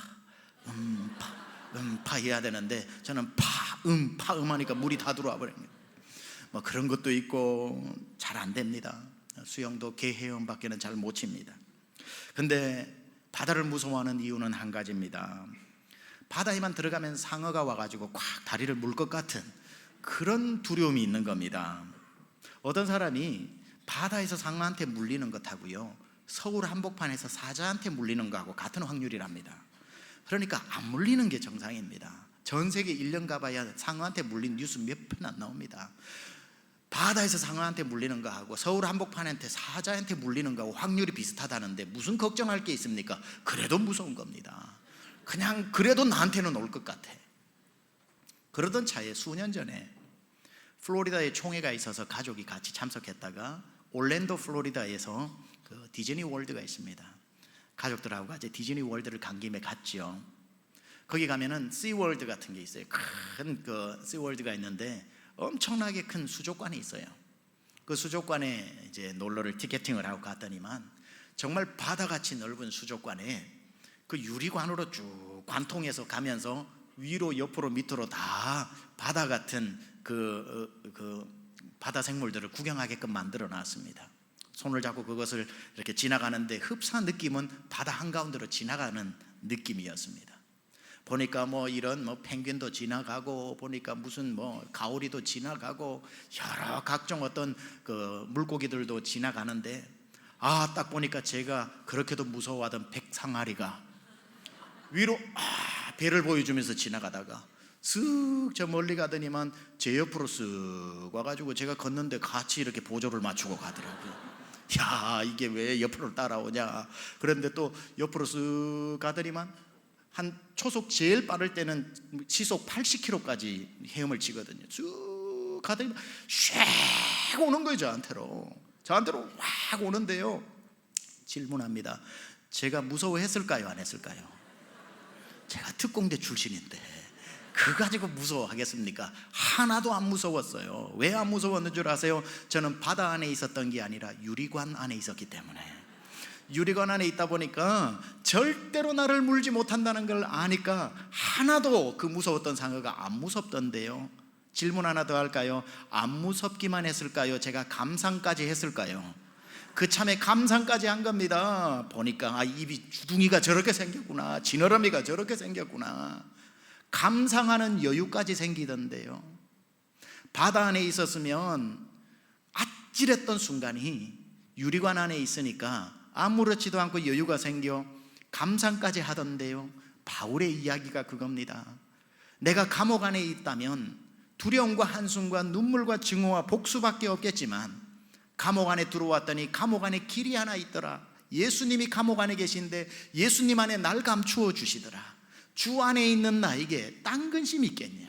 S1: 파 해야 되는데 저는 파 하니까 물이 다 들어와 버립니다. 뭐 그런 것도 있고 잘 안 됩니다. 수영도 개헤엄밖에는 잘 못 칩니다. 근데 바다를 무서워하는 이유는 한 가지입니다. 바다에만 들어가면 상어가 와가지고 꽉 다리를 물 것 같은 그런 두려움이 있는 겁니다. 어떤 사람이 바다에서 상어한테 물리는 것하고요, 서울 한복판에서 사자한테 물리는 거하고 같은 확률이랍니다. 그러니까 안 물리는 게 정상입니다. 전 세계 1년 가봐야 상어한테 물린 뉴스 몇 편 안 나옵니다. 바다에서 상어한테 물리는 거하고 서울 한복판한테 사자한테 물리는 거하고 확률이 비슷하다는데 무슨 걱정할 게 있습니까? 그래도 무서운 겁니다. 그냥 그래도 나한테는 올 것 같아. 그러던 차에 수년 전에 플로리다에 총회가 있어서 가족이 같이 참석했다가 올랜도 플로리다에서 그 디즈니 월드가 있습니다. 가족들하고 같이 디즈니 월드를 간 김에 갔죠. 거기 가면은 시월드 같은 게 있어요. 큰 그 시월드가 있는데 엄청나게 큰 수족관이 있어요. 그 수족관에 이제 놀러를 티켓팅을 하고 갔더니만 정말 바다같이 넓은 수족관에 그 유리관으로 쭉 관통해서 가면서 위로 옆으로 밑으로 다 바다 같은 그 바다 생물들을 구경하게끔 만들어 놨습니다. 손을 잡고 그것을 이렇게 지나가는데 흡사한 느낌은 바다 한가운데로 지나가는 느낌이었습니다. 보니까 뭐 이런 뭐 펭귄도 지나가고 보니까 무슨 뭐 가오리도 지나가고 여러 각종 어떤 그 물고기들도 지나가는데 딱 보니까 제가 그렇게도 무서워하던 백상아리가 위로 배를 보여주면서 지나가다가 쓱 저 멀리 가더니만 제 옆으로 쓱 와가지고 제가 걷는데 같이 이렇게 보조를 맞추고 가더라고요. 야, 이게 왜 옆으로 따라오냐. 그런데 또 옆으로 쓱 가더니만 한 초속 제일 빠를 때는 시속 80km까지 헤엄을 치거든요. 쭉 가더니 슉 오는 거예요. 저한테로 확 오는데요. 질문합니다. 제가 무서워했을까요? 안 했을까요? 제가 특공대 출신인데 그거 가지고 무서워하겠습니까? 하나도 안 무서웠어요. 왜 안 무서웠는 줄 아세요? 저는 바다 안에 있었던 게 아니라 유리관 안에 있었기 때문에. 유리관 안에 있다 보니까 절대로 나를 물지 못한다는 걸 아니까 하나도 그 무서웠던 상어가 안 무섭던데요. 질문 하나 더 할까요? 안 무섭기만 했을까요? 제가 감상까지 했을까요? 그 참에 감상까지 한 겁니다. 보니까 입이 주둥이가 저렇게 생겼구나, 지느러미가 저렇게 생겼구나, 감상하는 여유까지 생기던데요. 바다 안에 있었으면 아찔했던 순간이 유리관 안에 있으니까 아무렇지도 않고 여유가 생겨 감상까지 하던데요. 바울의 이야기가 그겁니다. 내가 감옥 안에 있다면 두려움과 한숨과 눈물과 증오와 복수밖에 없겠지만 감옥 안에 들어왔더니 감옥 안에 길이 하나 있더라. 예수님이 감옥 안에 계신데 예수님 안에 날 감추어 주시더라. 주 안에 있는 나에게 딴 근심이 있겠냐.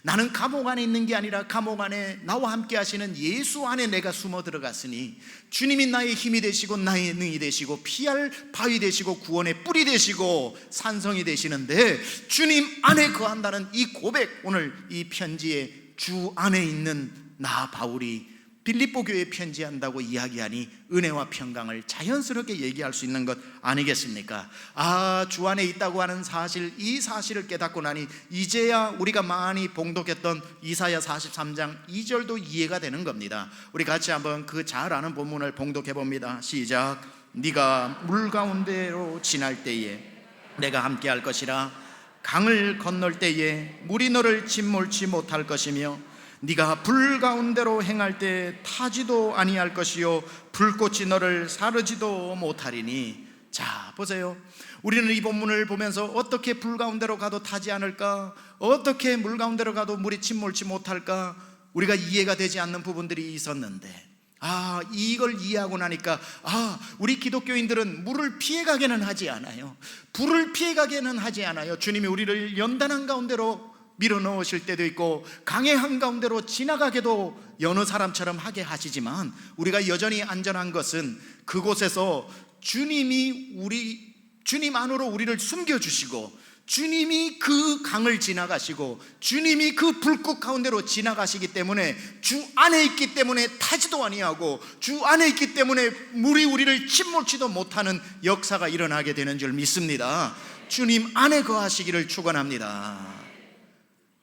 S1: 나는 감옥 안에 있는 게 아니라 감옥 안에 나와 함께 하시는 예수 안에 내가 숨어 들어갔으니 주님이 나의 힘이 되시고 나의 능이 되시고 피할 바위 되시고 구원의 뿔이 되시고 산성이 되시는데 주님 안에 거한다는 이 고백, 오늘 이 편지에 주 안에 있는 나 바울이 빌립보 교회에 편지한다고 이야기하니 은혜와 평강을 자연스럽게 얘기할 수 있는 것 아니겠습니까? 주 안에 있다고 하는 사실, 이 사실을 깨닫고 나니 이제야 우리가 많이 봉독했던 이사야 43장 2절도 이해가 되는 겁니다. 우리 같이 한번 그 잘 아는 본문을 봉독해 봅니다. 시작. 네가 물 가운데로 지날 때에 내가 함께 할 것이라. 강을 건널 때에 물이 너를 짓몰지 못할 것이며 네가 불 가운데로 행할 때 타지도 아니할 것이요 불꽃이 너를 사르지도 못하리니. 자, 보세요. 우리는 이 본문을 보면서 어떻게 불 가운데로 가도 타지 않을까, 어떻게 물 가운데로 가도 물이 침몰치 못할까, 우리가 이해가 되지 않는 부분들이 있었는데 이걸 이해하고 나니까 우리 기독교인들은 물을 피해가게는 하지 않아요. 불을 피해가게는 하지 않아요. 주님이 우리를 연단한 가운데로 밀어넣으실 때도 있고 강의 한가운데로 지나가게도 여느 사람처럼 하게 하시지만 우리가 여전히 안전한 것은 그곳에서 주님 안으로 우리를 숨겨주시고 주님이 그 강을 지나가시고 주님이 그 불꽃 가운데로 지나가시기 때문에 주 안에 있기 때문에 타지도 아니하고 주 안에 있기 때문에 물이 우리를 침몰치도 못하는 역사가 일어나게 되는 줄 믿습니다. 주님 안에 거하시기를 축원합니다.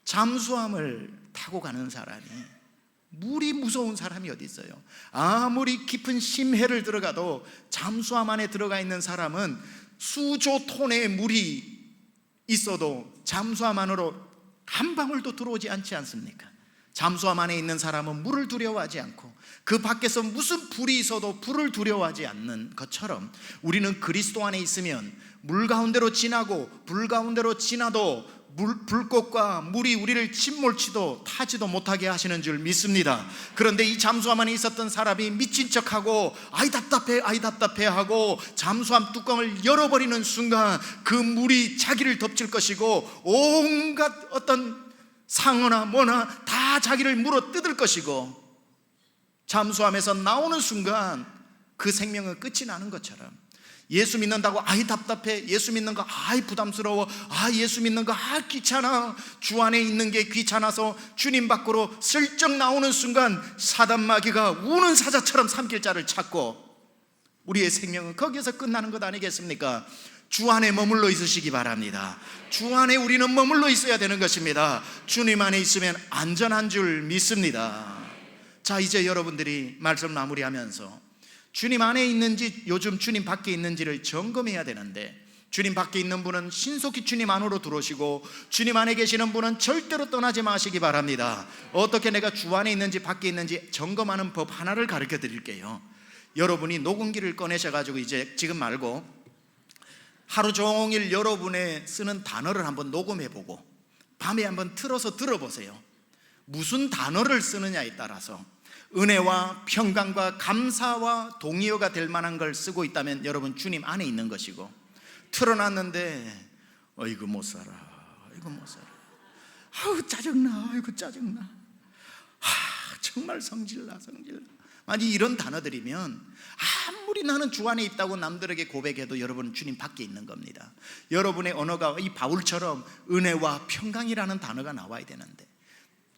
S1: 잠수함을 타고 가는 사람이, 물이 무서운 사람이 어디 있어요? 아무리 깊은 심해를 들어가도 잠수함 안에 들어가 있는 사람은 수조 톤의 물이 있어도 잠수함 안으로 한 방울도 들어오지 않지 않습니까? 잠수함 안에 있는 사람은 물을 두려워하지 않고 그 밖에서 무슨 불이 있어도 불을 두려워하지 않는 것처럼 우리는 그리스도 안에 있으면 물 가운데로 지나고 불 가운데로 지나도 불꽃과 물이 우리를 침몰치도 타지도 못하게 하시는 줄 믿습니다. 그런데 이 잠수함 안에 있었던 사람이 미친 척하고 아이 답답해 하고 잠수함 뚜껑을 열어버리는 순간 그 물이 자기를 덮칠 것이고 온갖 어떤 상어나 뭐나 다 자기를 물어 뜯을 것이고 잠수함에서 나오는 순간 그 생명은 끝이 나는 것처럼 예수 믿는다고 아이 답답해, 예수 믿는 거 아이 부담스러워, 예수 믿는 거 귀찮아, 주 안에 있는 게 귀찮아서 주님 밖으로 슬쩍 나오는 순간 사단마귀가 우는 사자처럼 삼킬 자를 찾고 우리의 생명은 거기에서 끝나는 것 아니겠습니까? 주 안에 머물러 있으시기 바랍니다. 주 안에 우리는 머물러 있어야 되는 것입니다. 주님 안에 있으면 안전한 줄 믿습니다. 자, 이제 여러분들이 말씀 마무리하면서 주님 안에 있는지 요즘 주님 밖에 있는지를 점검해야 되는데, 주님 밖에 있는 분은 신속히 주님 안으로 들어오시고 주님 안에 계시는 분은 절대로 떠나지 마시기 바랍니다. 어떻게 내가 주 안에 있는지 밖에 있는지 점검하는 법 하나를 가르쳐 드릴게요. 여러분이 녹음기를 꺼내셔가지고 이제 지금 말고 하루 종일 여러분의 쓰는 단어를 한번 녹음해보고 밤에 한번 틀어서 들어보세요. 무슨 단어를 쓰느냐에 따라서 은혜와 평강과 감사와 동의어가 될 만한 걸 쓰고 있다면 여러분 주님 안에 있는 것이고, 틀어놨는데 어이구 못 살아, 이거 못 살아, 아우 짜증나, 아이고 짜증나, 정말 성질나. 만약 이런 단어들이면 아무리 나는 주 안에 있다고 남들에게 고백해도 여러분은 주님 밖에 있는 겁니다. 여러분의 언어가 이 바울처럼 은혜와 평강이라는 단어가 나와야 되는데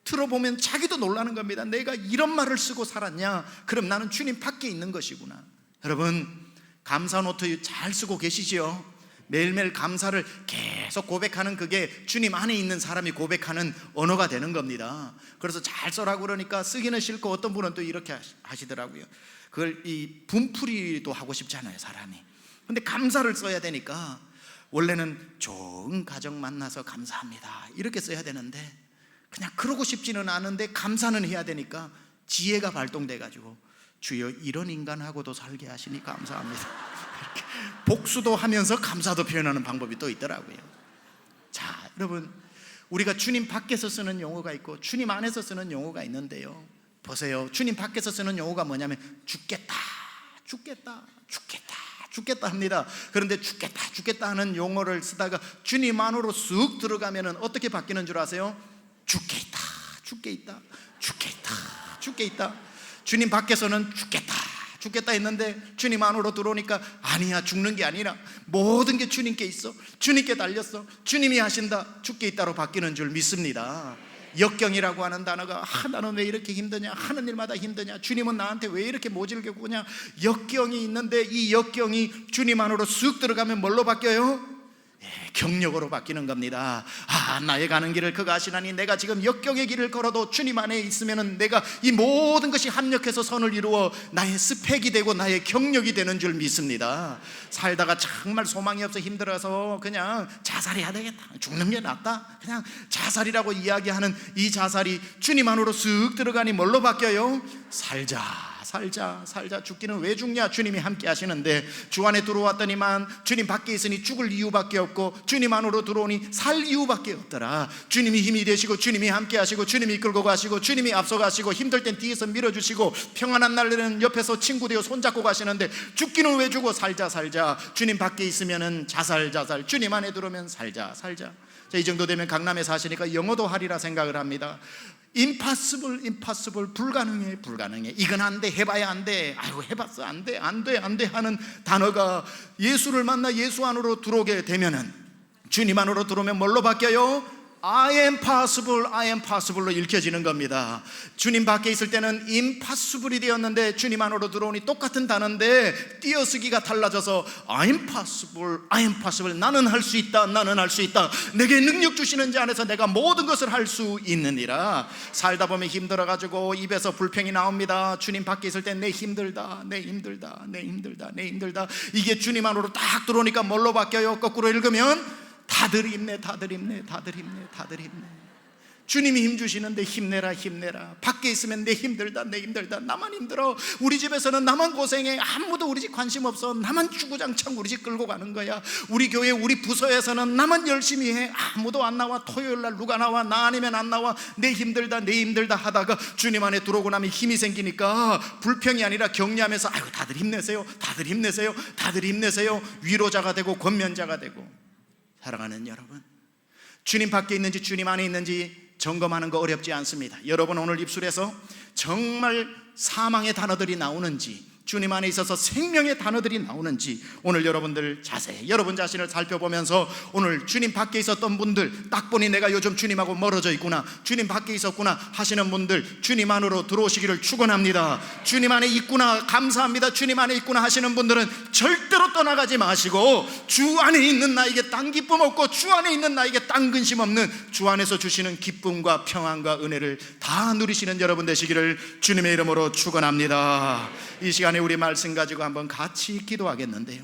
S1: 들어보면 자기도 놀라는 겁니다. 내가 이런 말을 쓰고 살았냐? 그럼 나는 주님 밖에 있는 것이구나. 여러분 감사 노트 잘 쓰고 계시죠? 매일매일 감사를 계속 고백하는 그게 주님 안에 있는 사람이 고백하는 언어가 되는 겁니다. 그래서 잘 써라고 그러니까 쓰기는 싫고 어떤 분은 또 이렇게 하시더라고요. 그걸 이 분풀이도 하고 싶잖아요, 사람이. 근데 감사를 써야 되니까 원래는 좋은 가정 만나서 감사합니다 이렇게 써야 되는데 그냥 그러고 싶지는 않은데 감사는 해야 되니까 지혜가 발동돼가지고 주여 이런 인간하고도 살게 하시니 감사합니다 이렇게 복수도 하면서 감사도 표현하는 방법이 또 있더라고요. 자, 여러분 우리가 주님 밖에서 쓰는 용어가 있고 주님 안에서 쓰는 용어가 있는데요, 보세요. 주님 밖에서 쓰는 용어가 뭐냐면 죽겠다 합니다. 그런데 죽겠다 하는 용어를 쓰다가 주님 안으로 쑥 들어가면 어떻게 바뀌는 줄 아세요? 죽게 있다. 주님 밖에서는 죽겠다 했는데 주님 안으로 들어오니까 아니야, 죽는 게 아니라 모든 게 주님께 있어, 주님께 달렸어, 주님이 하신다, 죽게 있다로 바뀌는 줄 믿습니다. 역경이라고 하는 단어가 나는 왜 이렇게 힘드냐, 하는 일마다 힘드냐, 주님은 나한테 왜 이렇게 모질게 구냐, 역경이 있는데 이 역경이 주님 안으로 쑥 들어가면 뭘로 바뀌어요? 경력으로 바뀌는 겁니다. 나의 가는 길을 그가 아시나니 내가 지금 역경의 길을 걸어도 주님 안에 있으면 내가 이 모든 것이 합력해서 선을 이루어 나의 스펙이 되고 나의 경력이 되는 줄 믿습니다. 살다가 정말 소망이 없어 힘들어서 그냥 자살해야 되겠다, 죽는 게 낫다, 그냥 자살이라고 이야기하는 이 자살이 주님 안으로 쓱 들어가니 뭘로 바뀌어요? 살자. 죽기는 왜 죽냐? 주님이 함께 하시는데 주 안에 들어왔더니만 주님 밖에 있으니 죽을 이유밖에 없고 주님 안으로 들어오니 살 이유밖에 없더라. 주님이 힘이 되시고 주님이 함께 하시고 주님이 이끌고 가시고 주님이 앞서 가시고 힘들 땐 뒤에서 밀어주시고 평안한 날에는 옆에서 친구 되어 손잡고 가시는데 죽기는 왜 죽어? 살자. 주님 밖에 있으면 자살. 주님 안에 들어오면 살자. 자, 이 정도 되면 강남에 사시니까 영어도 하리라 생각을 합니다. impossible, 불가능해. 이건 안 돼, 해봐야 안 돼. 아이고 해봤어, 안 돼 하는 단어가 예수를 만나 예수 안으로 들어오게 되면은 주님 안으로 들어오면 뭘로 바뀌어요? I am possible, I am possible로 읽혀지는 겁니다. 주님 밖에 있을 때는 impossible이 되었는데 주님 안으로 들어오니 똑같은 단어인데 띄어쓰기가 달라져서 I am possible, I am possible. 나는 할 수 있다, 나는 할 수 있다. 내게 능력 주시는 자 안에서 내가 모든 것을 할 수 있느니라. 살다 보면 힘들어가지고 입에서 불평이 나옵니다. 주님 밖에 있을 때 내 힘들다, 내 힘들다, 내 힘들다, 내 힘들다. 이게 주님 안으로 딱 들어오니까 뭘로 바뀌어요? 거꾸로 읽으면 다들 힘내, 다들 힘내, 다들 힘내, 다들 힘내. 주님이 힘 주시는데 힘내라, 힘내라. 밖에 있으면 내 힘들다, 내 힘들다. 나만 힘들어. 우리 집에서는 나만 고생해. 아무도 우리 집 관심 없어. 나만 주구장창 우리 집 끌고 가는 거야. 우리 교회, 우리 부서에서는 나만 열심히 해. 아무도 안 나와. 토요일날 누가 나와? 나 아니면 안 나와. 내 힘들다, 내 힘들다 하다가 주님 안에 들어오고 나면 힘이 생기니까 불평이 아니라 격려하면서 아이고 다들 힘내세요, 다들 힘내세요, 다들 힘내세요. 위로자가 되고 권면자가 되고. 사랑하는 여러분, 주님 밖에 있는지 주님 안에 있는지 점검하는 거 어렵지 않습니다. 여러분 오늘 입술에서 정말 사망의 단어들이 나오는지, 주님 안에 있어서 생명의 단어들이 나오는지 오늘 여러분들 자세히 여러분 자신을 살펴보면서 오늘 주님 밖에 있었던 분들, 딱 보니 내가 요즘 주님하고 멀어져 있구나, 주님 밖에 있었구나 하시는 분들 주님 안으로 들어오시기를 축원합니다. 주님 안에 있구나, 감사합니다. 주님 안에 있구나 하시는 분들은 절대로 떠나가지 마시고 주 안에 있는 나에게 딴 기쁨 없고 주 안에 있는 나에게 딴 근심 없는 주 안에서 주시는 기쁨과 평안과 은혜를 다 누리시는 여러분 되시기를 주님의 이름으로 축원합니다. 이 시간에 우리 말씀 가지고 한번 같이 기도하겠는데요,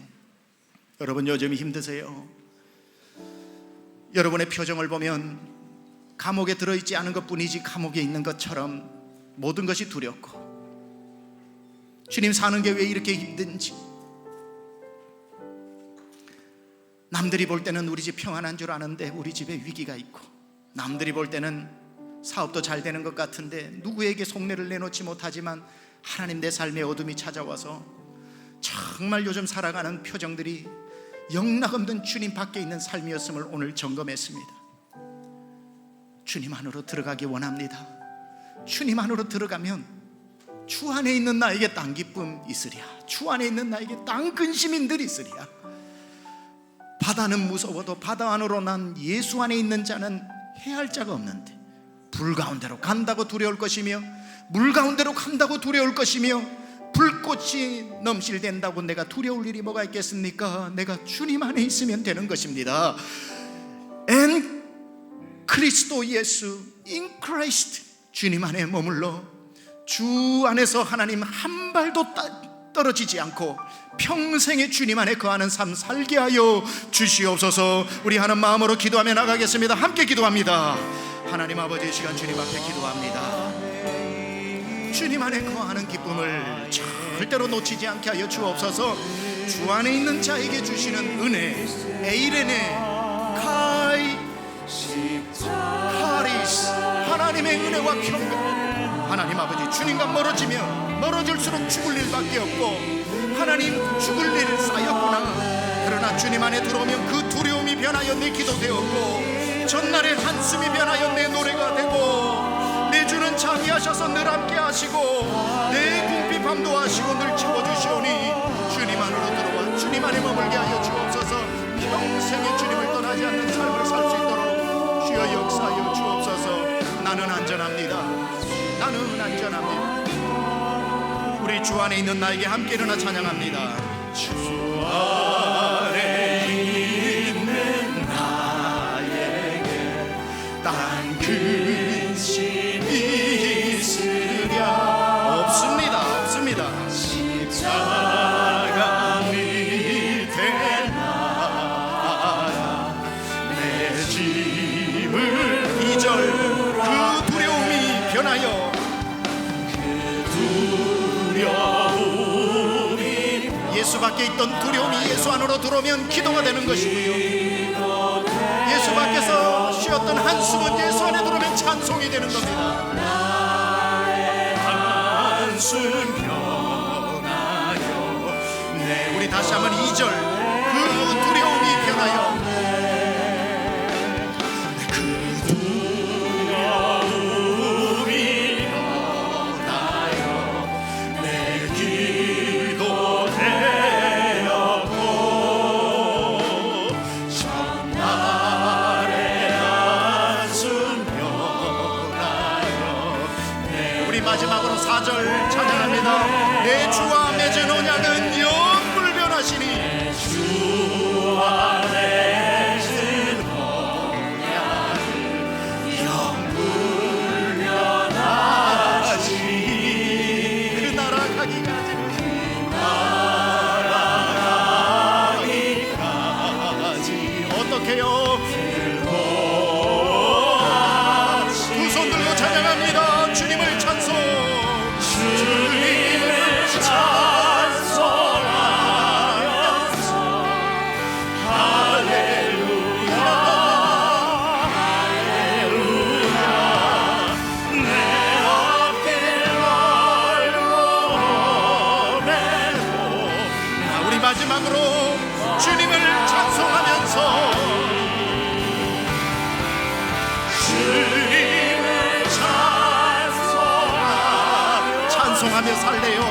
S1: 여러분 요즘 힘드세요? 여러분의 표정을 보면 감옥에 들어있지 않은 것뿐이지 감옥에 있는 것처럼 모든 것이 두렵고, 주님 사는 게 왜 이렇게 힘든지, 남들이 볼 때는 우리 집 평안한 줄 아는데 우리 집에 위기가 있고, 남들이 볼 때는 사업도 잘 되는 것 같은데 누구에게 속내를 내놓지 못하지만 하나님 내 삶에 어둠이 찾아와서 정말 요즘 살아가는 표정들이 영락없는 주님 밖에 있는 삶이었음을 오늘 점검했습니다. 주님 안으로 들어가기 원합니다. 주님 안으로 들어가면 주 안에 있는 나에게 딴 기쁨 있으랴, 주 안에 있는 나에게 딴 근심인들 있으랴. 바다는 무서워도 바다 안으로 난 예수 안에 있는 자는 해할 자가 없는데 불 가운데로 간다고 두려울 것이며 물 가운데로 간다고 두려울 것이며 불꽃이 넘실댄다고 내가 두려울 일이 뭐가 있겠습니까? 내가 주님 안에 있으면 되는 것입니다. And 그리스도 예수, in Christ, 주님 안에 머물러 주 안에서 하나님 한 발도 떨어지지 않고 평생에 주님 안에 거하는 삶 살게 하여 주시옵소서. 우리 하는 마음으로 기도하며 나가겠습니다. 함께 기도합니다. 하나님 아버지, 이 시간 주님 앞에 기도합니다. 주님 안에 거하는 기쁨을 절대로 놓치지 않게 하여 주옵소서. 주 안에 있는 자에게 주시는 은혜, 에이레네 카이 카리스, 하나님의 은혜와 평강. 하나님 아버지, 주님과 멀어지면 멀어질수록 죽을 일밖에 없고 하나님 죽을 일 쌓였구나. 그러나 주님 안에 들어오면 그 두려움이 변하여 내 기도 되었고 전날의 한숨이 변하여 내 노래가 되고 내 주는 자비하셔서 늘 함께 하시고 내 궁핍함도 하시고 늘 채워주시오니 주님 안으로 들어와 주님 안에 머물게 하여 주옵소서. 평생에 주님을 떠나지 않는 삶을 살 수 있도록 주여 역사하여 주옵소서. 나는 안전합니다. 나는 안전합니다. 우리 주 안에 있는 나에게 함께 일어나 찬양합니다. 주 안에 있는 나에게 딴 근심이 있으랴. 없습니다, 없습니다. 십자가 밑에 나야 내 짐을 2절 그 두려움이 변하여 예수 밖에 있던 두려움이 예수 안으로 들어오면 기도가 되는 것이고요, 예수 밖에서 쉬었던 한숨은 예수 안에 들어오면 찬송이 되는 겁니다. 한숨 변하여 우리 다시 한번 2절 그 두려움이 변하여 우리 마지막으로 4절 찬양합니다. 내 주와 맺은 언약은 영불변하시니 주와 맺은 언약은 영불변하시니 그 나라 가기까지는 어떻게요? 두 손 들고 찬양합니다. 주님을 찬송, 주님을 찬송하면서 할렐루야 할렐루야 내 어깨 걸고 우리 마지막으로 주님을 찬송하면서 주님을 찬송하며 살래요.